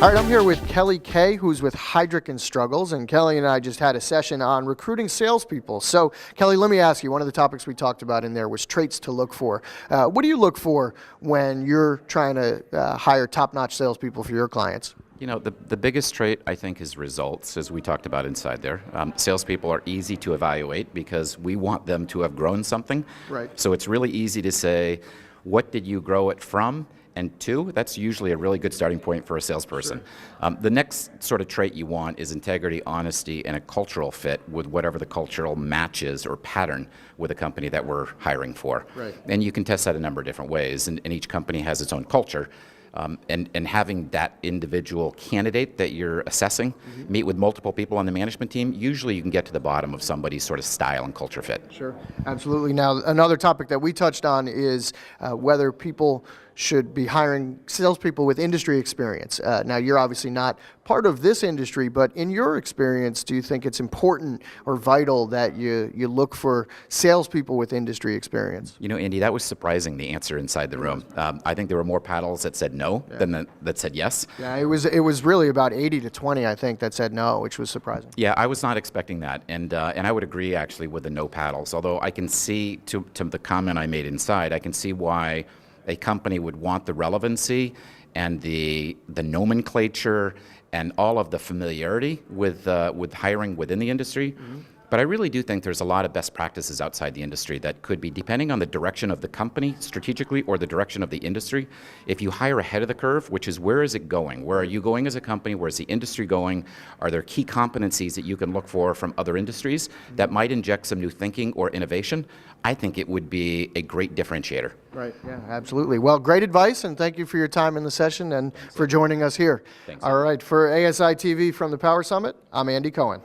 All right, I'm here with Kelly Kay, who's with Heidrick & Struggles, and Kelly and I just had a session on recruiting salespeople. So, Kelly, let me ask you, one of the topics we talked about in there was traits to look for. What do you look for when you're trying to hire top-notch salespeople for your clients? You know, the biggest trait, I think, is results, as we talked about inside there. Salespeople are easy to evaluate because we want them to have grown something. Right. So it's really easy to say, what did you grow it from? And two, that's usually a really good starting point for a salesperson. Sure. The next sort of trait you want is integrity, honesty, and a cultural fit with whatever the cultural match is or pattern with a company that we're hiring for. Right. And you can test that a number of different ways, and each company has its own culture. And having that individual candidate that you're assessing meet with multiple people on the management team, usually you can get to the bottom of somebody's sort of style and culture fit. Sure, absolutely. Now, another topic that we touched on is whether people should be hiring salespeople with industry experience. Now, you're obviously not part of this industry, but in your experience, do you think it's important or vital that you look for salespeople with industry experience? You know, Andy, that was surprising, the answer inside the room. I think there were more paddles that said no than that said yes. Yeah, it was really about 80 to 20, I think, that said no, which was surprising. Yeah, I was not expecting that, and I would agree actually with the no paddles. Although I can see to the comment I made inside, I can see why a company would want the relevancy and the nomenclature and all of the familiarity with hiring within the industry. But I really do think there's a lot of best practices outside the industry that could be, depending on the direction of the company strategically or the direction of the industry, if you hire ahead of the curve, which is where is it going? Where are you going as a company? Where's the industry going? Are there key competencies that you can look for from other industries that might inject some new thinking or innovation? I think it would be a great differentiator. Right, yeah, absolutely. Well, great advice, and thank you for your time in the session and for joining us here. Thanks. All right, for ASI TV from the Power Summit, I'm Andy Cohen.